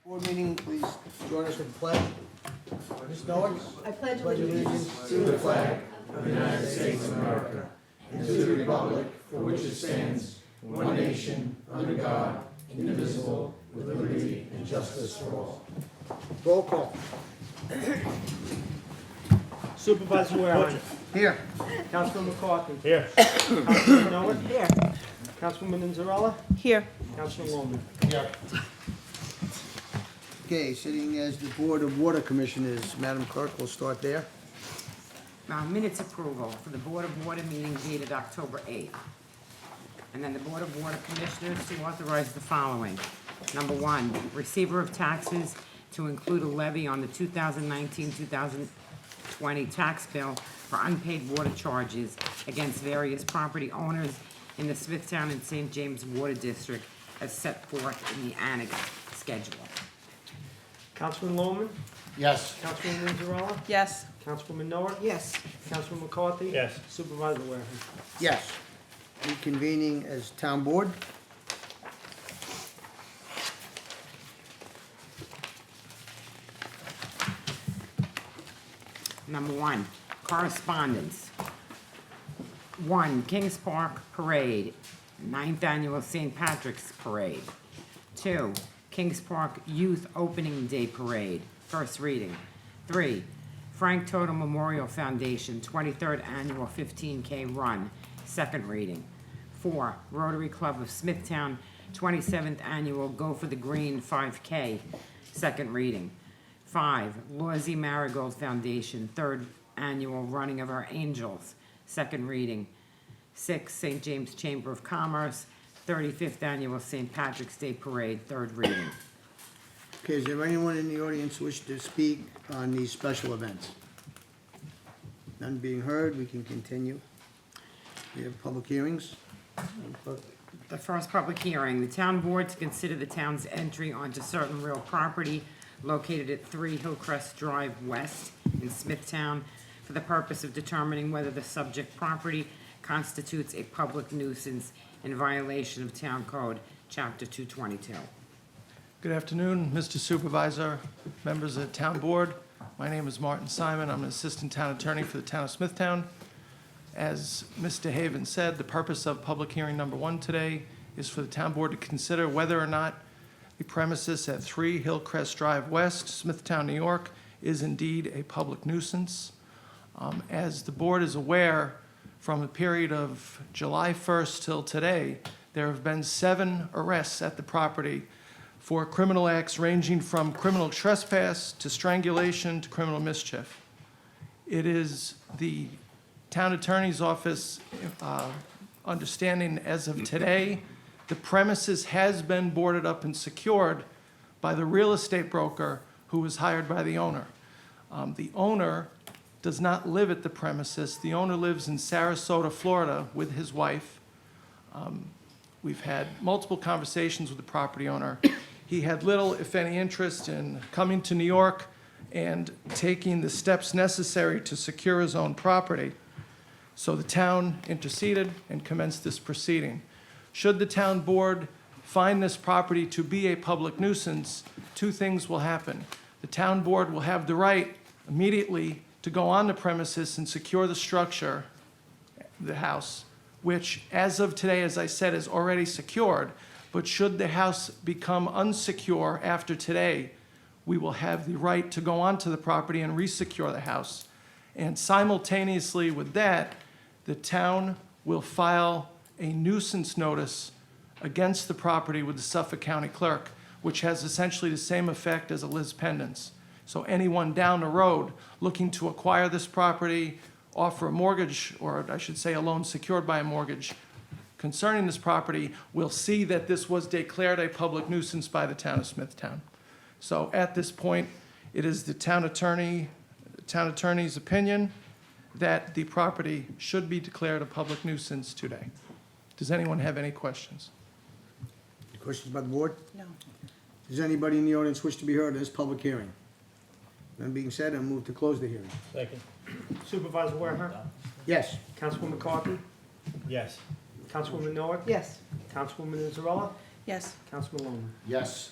Board meeting, please join us with the pledge. Ms. Noah? I pledge Pledge allegiance allegiance to the flag of the United States of America and to the republic for which it stands, one nation, under God, indivisible, with liberty and justice for all. Roll call. Supervisor Warehouse. Here. Councilman McCarthy. Here. Councilman Noah. here. Councilwoman Inzarella. Here. Councilman Loman. Okay, sitting as the Board of Water Commissioners, Madam Clerk, we'll start there. Minutes approval for the Board of Water meeting dated October 8th. And then the Board of Water Commissioners to authorize the following. Number one, receiver of taxes to include a levy on the 2019-2020 tax bill for unpaid water charges against various property owners in the Smithtown and St. James Water District as set forth in the annex schedule. Councilman Loman. Yes. Councilwoman Inzarella. Yes. Councilwoman Noah. Yes. Councilman McCarthy. Yes. Supervisor Warehouse. Yes. Reconvening as Town Board. Number one, correspondence. One, Kings Park Parade, 9th Annual St. Patrick's Parade. Two, Kings Park Youth Opening Day Parade, first reading. Three, Frank Total Memorial Foundation, 23rd Annual 15K Run, second reading. Four, Rotary Club of Smithtown, 27th Annual Go for the Green 5K, second reading. Five, Lawsy Marigold Foundation, 3rd Annual Running of Our Angels, second reading. Six, St. James Chamber of Commerce, 35th Annual St. Patrick's Day Parade, third reading. Okay, is there anyone in the audience wish to speak on these special events? None being heard, we can continue. We have public hearings. Madam Clerk. The first public hearing, the town board to consider the town's entry onto certain real property located at 3 Hillcrest Drive West in Smithtown for the purpose of determining whether the subject property constitutes a public nuisance in violation of Town Code, Chapter 222. Good afternoon, Mr. Supervisor, members of the Town Board. My name is Martin Simon. I'm an Assistant Town Attorney for the Town of Smithtown. As Mr. Haven said, the purpose of public hearing number one today is for the Town Board to consider whether or not the premises at 3 Hillcrest Drive West, Smithtown, New York, is indeed a public nuisance. As the Board is aware, from the period of July 1st till today, there have been 7 arrests at the property for criminal acts ranging from criminal trespass to strangulation to criminal mischief. It is the Town Attorney's Office understanding as of today, the premises has been boarded up and secured by the real estate broker who was hired by the owner. The owner does not live at the premises. The owner lives in Sarasota, Florida with his wife. We've had multiple conversations with the property owner. He had little, if any, interest in coming to New York and taking the steps necessary to secure his own property. So the town interceded and commenced this proceeding. Should the town board find this property to be a public nuisance, 2 things will happen. The town board will have the right immediately to go on the premises and secure the structure, the house, which as of today, as I said, is already secured. But should the house become unsecure after today, we will have the right to go onto the property and resecure the house. And simultaneously with that, the town will file a nuisance notice against the property with the Suffolk County Clerk, which has essentially the same effect as a lis pendens. So anyone down the road looking to acquire this property, offer a mortgage, or I should say a loan secured by a mortgage concerning this property, will see that this was declared a public nuisance by the town of Smithtown. So at this point, it is the town attorney's opinion that the property should be declared a public nuisance today. Does anyone have any questions? Any questions by the board? No. Does anybody in the audience wish to be heard in this public hearing? None being said, I move to close the hearing. Second. Supervisor Warehouse. Yes. Councilman McCarthy. Yes. Councilwoman Noah. Yes. Councilwoman Inzarella. Yes. Councilman Loman. Yes.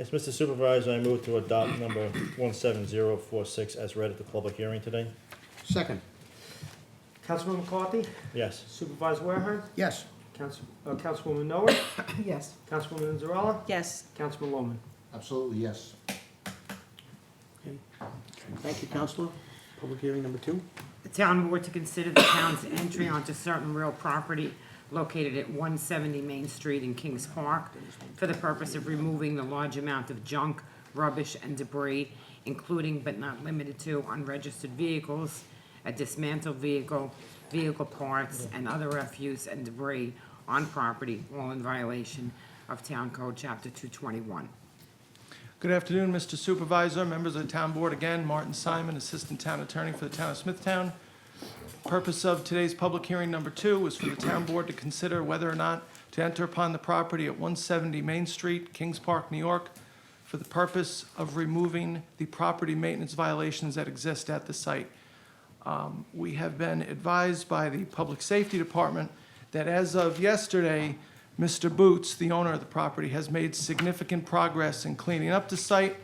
Yes, Mr. Supervisor, I move to adopt number 17046 as read at the public hearing today. Second. Councilman McCarthy? Yes. Supervisor Warehan? Yes. Councilwoman Noah? Yes. Councilwoman Inzarella? yes, Councilman Lohman? Absolutely, yes. Thank you, Counselor. Public hearing number 2. The town board to consider the town's entry onto certain real property located at 170 Main Street in Kings Park for the purpose of removing the large amount of junk, rubbish, and debris, including but not limited to unregistered vehicles, a dismantled vehicle, vehicle parts, and other refuse and debris on property, all in violation of Town Code Chapter 221. Good afternoon, Mr. Supervisor, members of the town board. Again, Martin Simon, Assistant Town Attorney for the town of Smithtown. Purpose of today's public hearing number 2 is for the town board to consider whether or not to enter upon the property at 170 Main Street, Kings Park, New York, for the purpose of removing the property maintenance violations that exist at the site. We have been advised by the Public Safety Department that as of yesterday, Mr. Boots, the owner of the property, has made significant progress in cleaning up the site.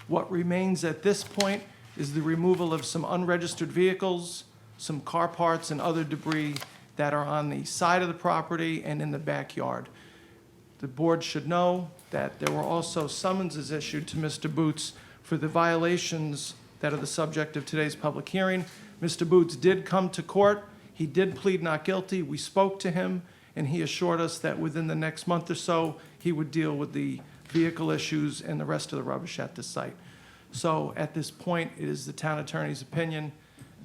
What remains at this point is the removal of some unregistered vehicles, some car parts, and other debris that are on the side of the property and in the backyard. The board should know that there were also summonses issued to Mr. Boots for the violations that are the subject of today's public hearing. Mr. Boots did come to court. He did plead not guilty. We spoke to him, and he assured us that within the next month or so, he would deal with the vehicle issues and the rest of the rubbish at the site. So at this point, it is the town attorney's opinion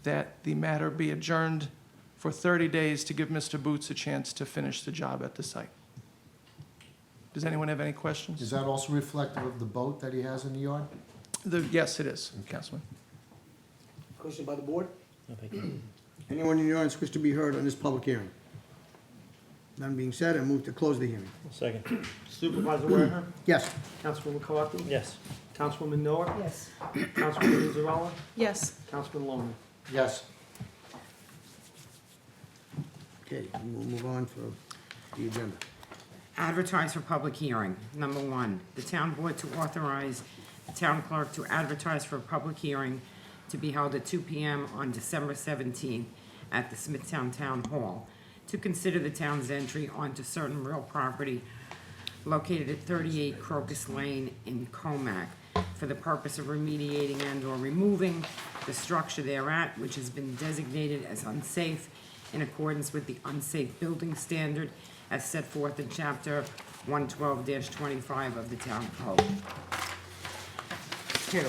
that the matter be adjourned for 30 days to give Mr. Boots a chance to finish the job at the site. Does anyone have any questions? Is that also reflective of the boat that he has in the yard? Yes, it is, Councilman. Question by the board? No, thank you. Anyone in the audience wish to be heard on this public hearing? None being said, I move to close the hearing. Second. Supervisor Warehan? Yes. Councilman McCarthy? Yes. Councilwoman Noah? Yes. Councilwoman Inzarella? yes. Councilman Lohman? Yes. Okay, we'll move on for the agenda. Advertise for public hearing. Number 1, the town board to authorize the town clerk to advertise for a public hearing to be held at 2 p.m. on December 17th at the Smithtown Town Hall to consider the town's entry onto certain real property located at 38 Crocus Lane in Comac for the purpose of remediating and/or removing the structure thereat, which has been designated as unsafe in accordance with the unsafe building standard as set forth in Chapter 112-25 of the Town Code. 2,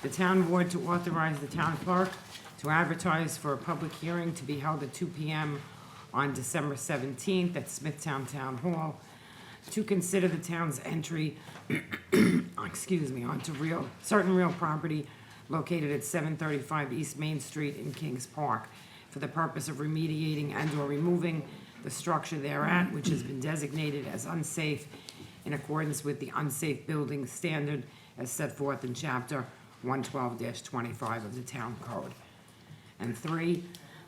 the town board to authorize the town clerk to advertise for a public hearing to be held at 2 p.m. on December 17th at Smithtown Town Hall to consider the town's entry, onto certain real property located at 735 East Main Street in Kings Park for the purpose of remediating and/or removing the structure thereat, which has been designated as unsafe in accordance with the unsafe building standard as set forth in Chapter 112-25 of the Town Code. And 3,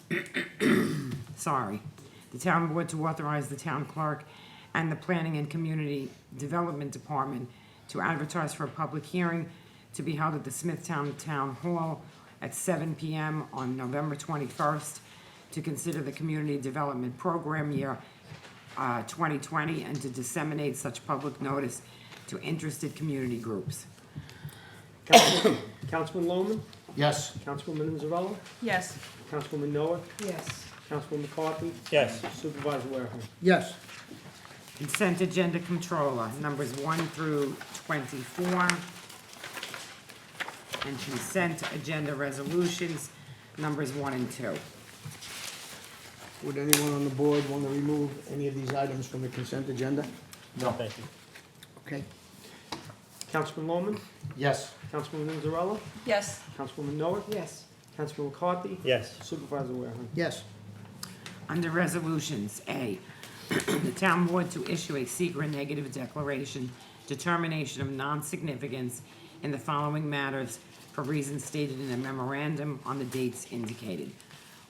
the town board to authorize the town clerk and the Planning and Community Development Department to advertise for a public hearing to be held at the Smithtown Town Hall at 7 p.m. on November 21st to consider the Community Development Program year 2020 and to disseminate such public notice to interested community groups. Councilman Lohman? Yes. Councilwoman Inzarella? Yes, Councilwoman Noah? Yes. Councilman McCarthy? Yes. Supervisor Warehan? Yes. Consent agenda controller, numbers 1 through 24. And consent agenda resolutions, numbers 1 and 2. Would anyone on the board want to remove any of these items from the consent agenda? No, thank you. Okay. Councilman Lohman? Yes. Councilwoman Inzarella? yes, Councilwoman Noah? Yes. Councilman McCarthy? Yes. Supervisor Warehan? Yes. Under resolutions, A, the town board to issue a secret negative declaration, determination of non-significance in the following matters for reasons stated in a memorandum on the dates indicated.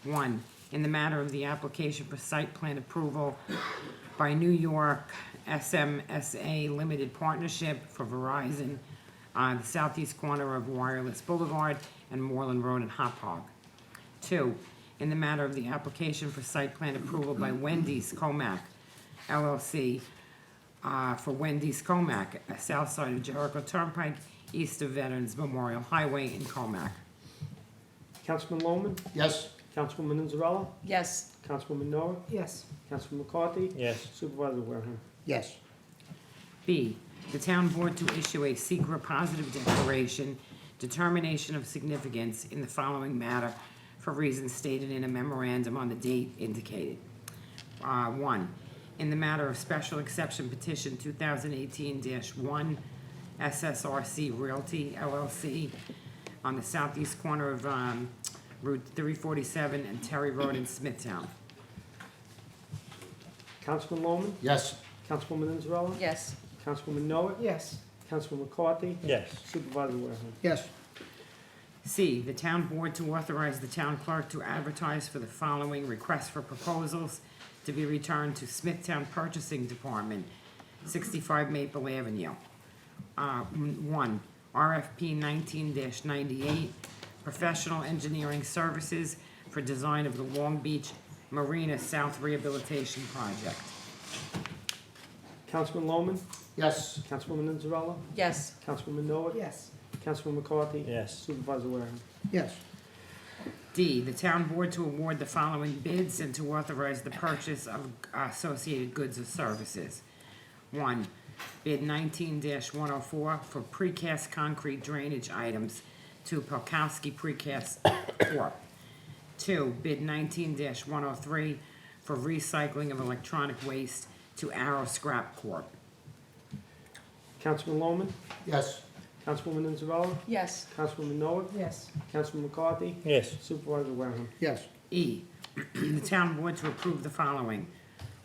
1, in the matter of the application for site plan approval by New York SMSA Limited Partnership for Verizon on the southeast corner of Wireless Boulevard and Moreland Road in Hopog. 2, in the matter of the application for site plan approval by Wendy's Comac LLC for Wendy's Comac, south side of Jericho Turnpike, east of Veterans Memorial Highway in Comac. Councilman Lohman, Yes. Councilwoman Inzarella, yes, Councilwoman Noah, Yes. Councilman McCarthy, Yes. Supervisor Wareham. Yes. B, the town board to issue a secret positive declaration, determination of significance in the following matter for reasons stated in a memorandum on the date indicated. 1, in the matter of special exception petition 2018-1 SSRC Realty LLC on the southeast corner of Route 347 and Terry Road in Smithtown. Councilman Lohman, Yes. Councilwoman Inzarella, yes, Councilwoman Noah, Yes. Councilman McCarthy, Yes. Supervisor Wareham. Yes. C, the town board to authorize the town clerk to advertise for the following requests for proposals to be returned to Smithtown Purchasing Department, 65 Maple Avenue. 1, RFP 19-98, professional engineering services for design of the Long Beach Marina South Rehabilitation Project. Councilman Lohman, Yes. Councilwoman Inzarella, yes, Councilwoman Noah, Yes. Councilman McCarthy, Yes. Supervisor Wareham. Yes. D, the town board to award the following bids and to authorize the purchase of associated goods or services. 1, bid 19-104 for precast concrete drainage items to Polkowski Precast Corp. 2, bid 19-103 for recycling of electronic waste to Arrow Scrap Corp. Councilman Lohman, Yes. Councilwoman Inzarella, yes, Councilwoman Noah, Yes. Councilman McCarthy, Yes. Supervisor Wareham. Yes. E, the town board to approve the following.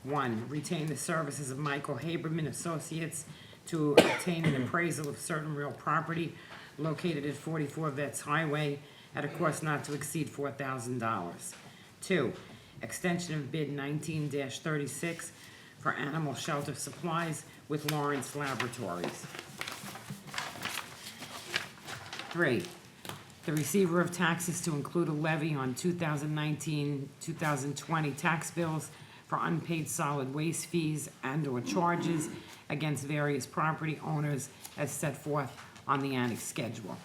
1, retain the services of Michael Haberman Associates to obtain an appraisal of certain real property located at 44 Vets Highway at a cost not to exceed $4,000. 2, extension of bid 19-36 for animal shelter supplies with Lawrence Laboratories. 3, the receiver of taxes to include a levy on 2019-2020 tax bills for unpaid solid waste fees and/or charges against various property owners as set forth on the annex schedule.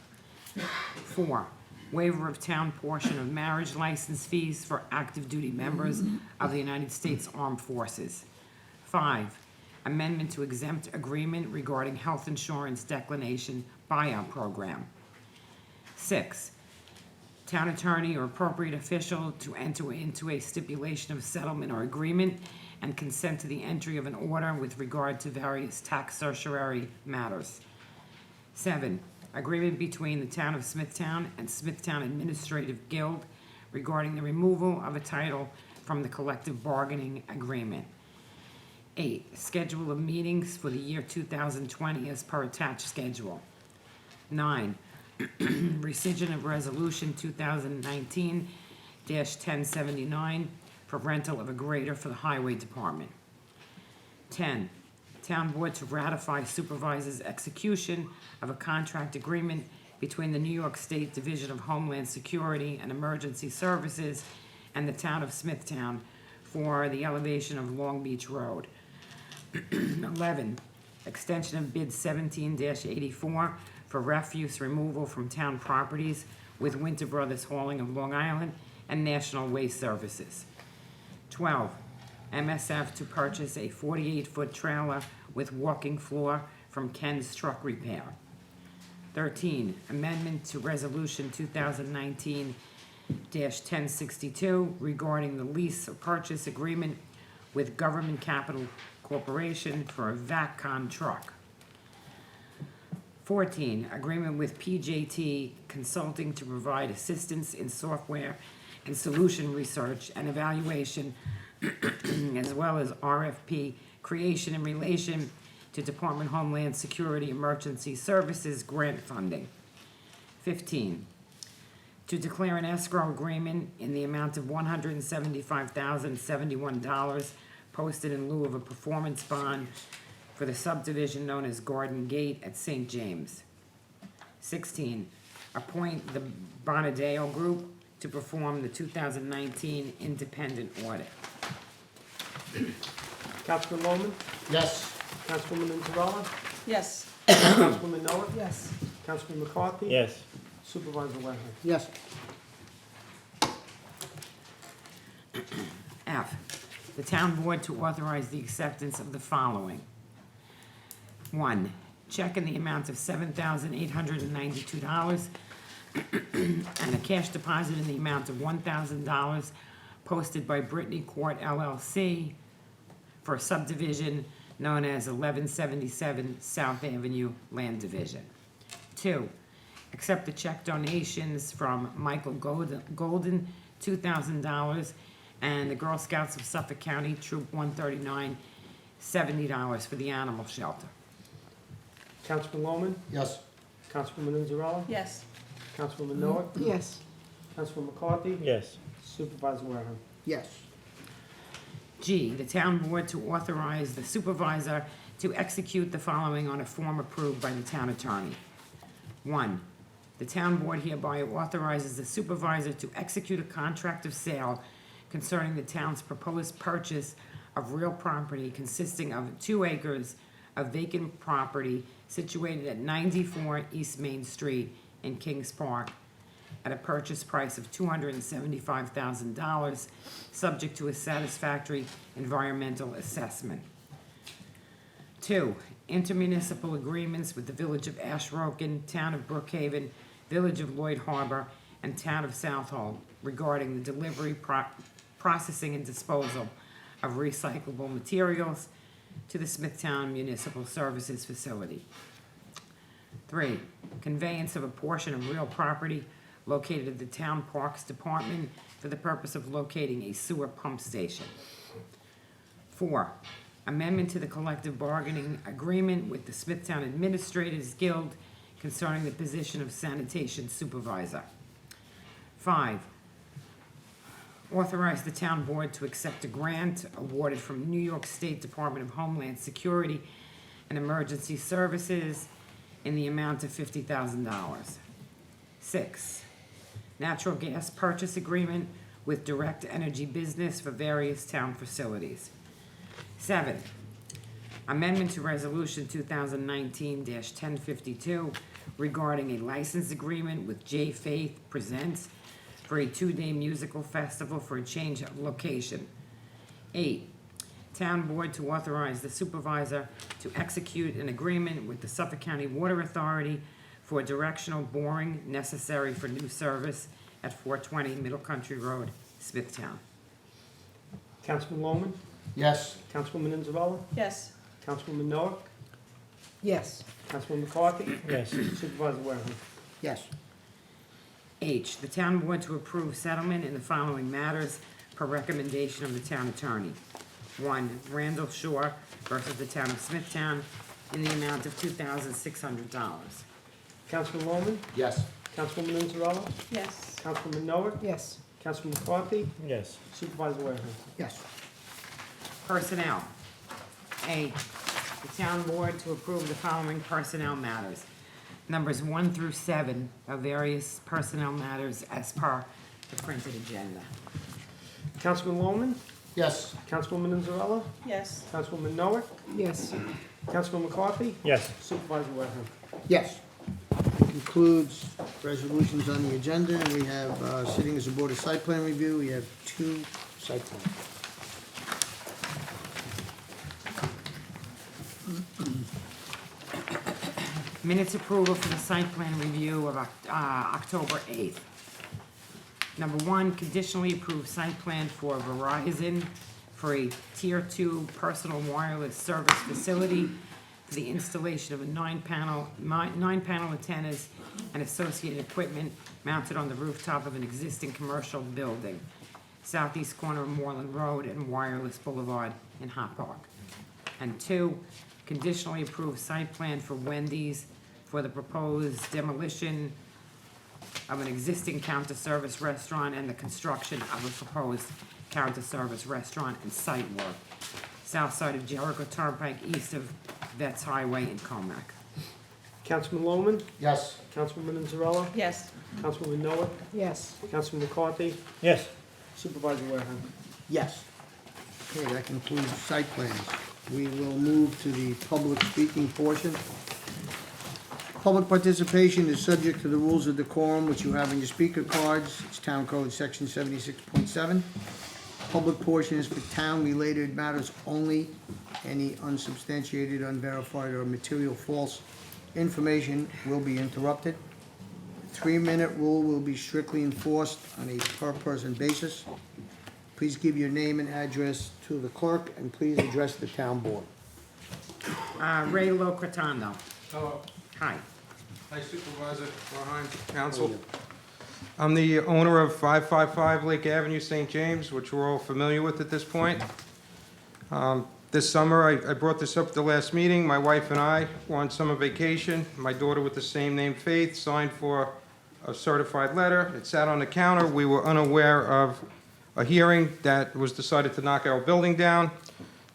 4, waiver of town portion of marriage license fees for active duty members of the United States Armed Forces. 5, amendment to exempt agreement regarding health insurance declination buyout program. 6, town attorney or appropriate official to enter into a stipulation of settlement or agreement and consent to the entry of an order with regard to various tax certiorari matters. 7, agreement between the town of Smithtown and Smithtown Administrative Guild regarding the removal of a title from the collective bargaining agreement. 8, schedule of meetings for the year 2020 as per attached schedule. 9, rescission of resolution 2019-1079 for rental of a grader for the highway department. 10, town board to ratify supervisor's execution of a contract agreement between the New York State Division of Homeland Security and Emergency Services and the town of Smithtown for the elevation of Long Beach Road. 11, extension of bid 17-84 for refuse removal from town properties with Winter Brothers Hauling of Long Island and National Waste Services. 12, MSF to purchase a 48-foot trailer with walking floor from Ken's Truck Repair. 13, amendment to resolution 2019-1062 regarding the lease or purchase agreement with Government Capital Corporation for a VACCON truck. 14, agreement with PJT Consulting to provide assistance in software and solution research and evaluation, as well as RFP creation in relation to Department of Homeland Security Emergency Services grant funding. 15, to declare an escrow agreement in the amount of $175,071 posted in lieu of a performance bond for the subdivision known as Garden Gate at St. James. 16, appoint the Bonadeo Group to perform the 2019 independent audit. Councilman Bowman, Yes. Councilwoman Isabella, Yes. Councilwoman Noah, Yes. Councilman McCarthy. Yes. Supervisor Leahy. Yes. F, the town board to authorize the acceptance of the following. 1, check in the amount of $7,892 and a cash deposit in the amount of $1,000 posted by Brittany Court LLC for a subdivision known as 1177 South Avenue Land Division. 2, accept the check donations from Michael Golden, $2,000, and the Girl Scouts of Suffolk County, Troop 139, $70 for the animal shelter. Councilman Bowman, Yes. Councilwoman Isabella, Yes. Councilwoman Noah, Yes. Councilman McCarthy. Yes. Supervisor Leahy. Yes. G, the town board to authorize the supervisor to execute the following on a form approved by the town attorney. 1, the town board hereby authorizes the supervisor to execute a contract of sale concerning the town's proposed purchase of real property consisting of 2 acres of vacant property situated at 94 East Main Street in Kings Park at a purchase price of $275,000, subject to a satisfactory environmental assessment. 2, intermunicipal agreements with the Village of Ashroken, Town of Brookhaven, Village of Lloyd Harbor, and Town of Southall regarding the delivery, processing, and disposal of recyclable materials to the Smithtown Municipal Services Facility. 3, conveyance of a portion of real property located at the Town Parks Department for the purpose of locating a sewer pump station. 4, amendment to the collective bargaining agreement with the Smithtown Administrators Guild concerning the position of sanitation supervisor. 5, authorize the town board to accept a grant awarded from New York State Department of Homeland Security and Emergency Services in the amount of $50,000. 6, natural gas purchase agreement with Direct Energy Business for various town facilities. 7, amendment to Resolution 2019-1052 regarding a license agreement with J Faith Presents for a 2-day musical festival for a change of location. 8, town board to authorize the supervisor to execute an agreement with the Suffolk County Water Authority for directional boring necessary for new service at 420 Middle Country Road, Smithtown. Councilman Bowman, Yes. Councilwoman Isabella, Yes. Councilwoman Noah, Yes. Councilman McCarthy. Yes. Supervisor Leahy. Yes. H, the town board to approve settlement in the following matters per recommendation of the town attorney. 1, Randall Shore versus the town of Smithtown in the amount of $2,600. Councilman Bowman, Yes. Councilwoman Isabella, Yes. Councilwoman Noah, Yes. Councilman McCarthy. Yes. Supervisor Leahy. Yes. Personnel. A, the town board to approve the following personnel matters. Numbers 1 through 7 are various personnel matters as per the printed agenda. Councilman Bowman, Yes. Councilwoman Isabella, Yes. Councilwoman Noah, Yes. Councilman McCarthy. Yes. Supervisor Leahy. Yes. Concludes resolutions on the agenda, and we have, sitting as a Board of Site Plan Review, we have 2 site plans. Minutes approval for the site plan review of October 8th. Number 1, conditionally approved site plan for Verizon for a Tier 2 personal wireless service facility for the installation of a 9-panel antennas and associated equipment mounted on the rooftop of an existing commercial building, southeast corner of Moreland Road and Wireless Boulevard in Hot Park. And 2, conditionally approved site plan for Wendy's for the proposed demolition of an existing counter service restaurant and the construction of a proposed counter service, restaurant, and site work. South side of Jericho Turnpike, east of Vets Highway in Comac. Councilman Loman, Yes. Councilwoman Zarella, Yes. Councilwoman Noah, Yes. Councilman McCarthy, Yes. Supervisor Wareham. Yes. Okay, that concludes site plans. We will move to the public speaking portion. Public participation is subject to the rules of decorum, which you have in your speaker cards. It's Town Code Section 76.7. Public portion is for town-related matters only. Any unsubstantiated, unverified, or material false information will be interrupted. 3-minute rule will be strictly enforced on a per-person basis. Please give your name and address to the clerk, and please address the town board. Ray Locrotondo. Hello. Hi. Hi Supervisor, Warren, Council. I'm the owner of 555 Lake Avenue, St. James, which we're all familiar with at this point. This summer, I brought this up at the last meeting. My wife and I were on summer vacation. My daughter with the same name, Faith, signed for a certified letter. It sat on the counter. We were unaware of a hearing that was decided to knock our building down.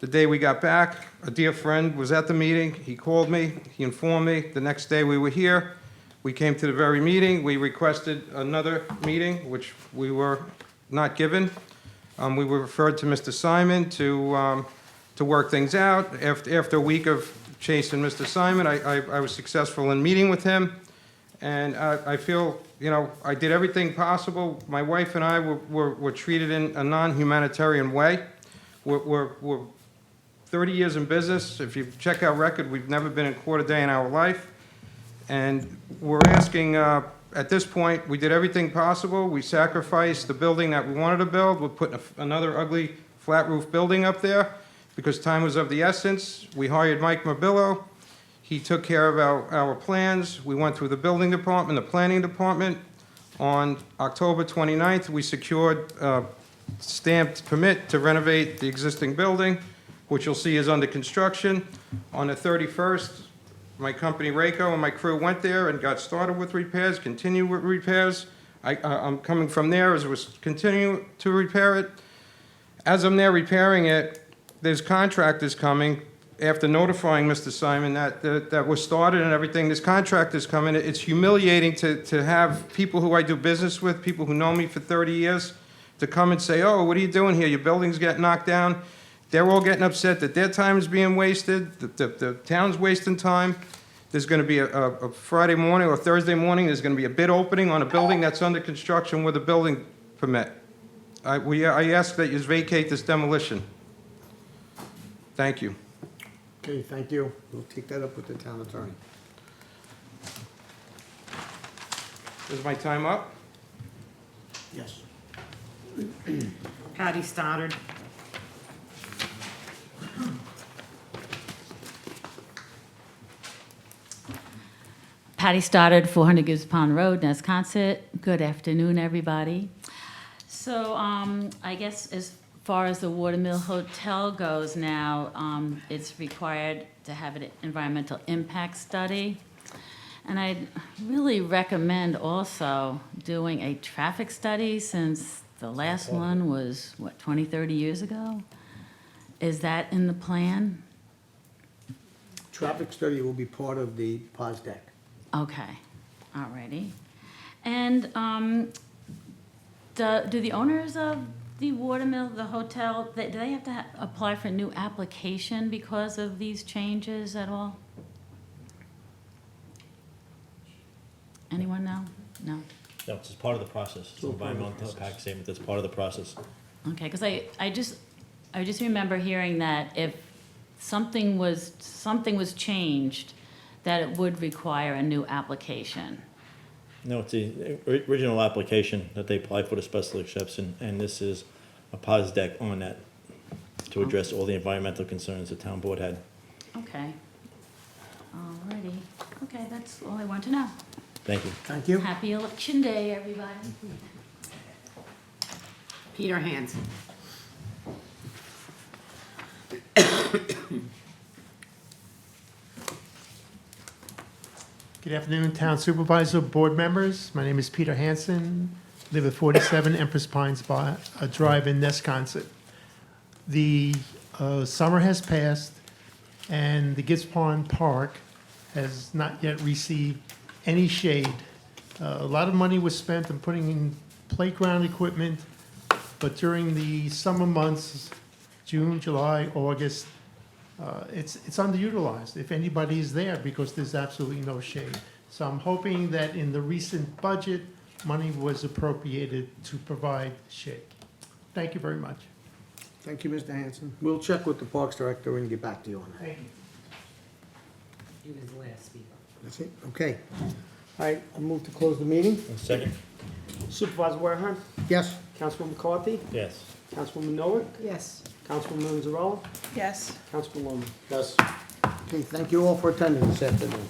The day we got back, a dear friend was at the meeting. He called me, he informed me. The next day we were here. We came to the very meeting. We requested another meeting, which we were not given. We were referred to Mr. Simon to work things out. After a week of chasing Mr. Simon, I was successful in meeting with him. And I feel, you know, I did everything possible. My wife and I were treated in a non-humanitarian way. We're 30 years in business. If you check our record, we've never been in court a day in our life. And we're asking, at this point, we did everything possible. We sacrificed the building that we wanted to build. We're putting another ugly flat roof building up there because time was of the essence. We hired Mike Mabillo. He took care of our plans. We went through the building department, the planning department. On October 29th, we secured a stamped permit to renovate the existing building, which you'll see is under construction. On the 31st, my company, Rayco, and my crew went there and got started with repairs, continue with repairs. I'm coming from there as we're continuing to repair it. As I'm there repairing it, there's contractors coming. After notifying Mr. Simon that was started and everything, this contractor's coming. It's humiliating to have people who I do business with, people who know me for 30 years, to come and say, oh, what are you doing here? Your building's getting knocked down. They're all getting upset that their time is being wasted, the town's wasting time. There's going to be a Friday morning or Thursday morning, there's going to be a bid opening on a building that's under construction with a building permit. I ask that you vacate this demolition. Thank you. Okay, thank you. We'll take that up with the town attorney. Is my time up? Yes. Patty Stoddard. Patty Stoddard, 400 Gibbs Pond Road, Nesconset. Good afternoon, everybody. So I guess as far as the Watermill Hotel goes now, it's required to have an environmental impact study. And I'd really recommend also doing a traffic study, since the last one was, what, 20, 30 years ago? Is that in the plan? Traffic study will be part of the POS deck. Okay, all righty. And do the owners of the Watermill, the hotel, do they have to apply for a new application because of these changes at all? Anyone know? No? No, it's just part of the process. It's an environmental impact statement, that's part of the process. Okay, because I just remember hearing that if something was changed, that it would require a new application. No, it's the original application that they applied for the special exception, and this is a POS deck on that to address all the environmental concerns the town board had. Okay. Alrighty. Okay, that's all I want to know. Thank you. Thank you. Happy Election Day, everybody. Peter Hansen. Good afternoon, Town Supervisor, board members. My name is Peter Hansen, live at 47 Empress Pines Drive in Nesconset. The summer has passed, and the Gibbs Pond Park has not yet received any shade. A lot of money was spent on putting in playground equipment, but during the summer months, June, July, August, it's underutilized, if anybody is there, because there's absolutely no shade. So I'm hoping that in the recent budget, money was appropriated to provide shade. Thank you very much. Thank you, Mr. Hanson. We'll check with the Parks Director and get back to you on that. Thank you. He was the last speaker. That's it? Okay. All right, I'll move to close the meeting. Second? Supervisor Warehan, Yes? Councilman McCarthy, Yes. Councilwoman Noah, Yes. Councilwoman Mazzarella, Yes. Councilman Lomey. Yes. Okay, thank you all for attending this afternoon.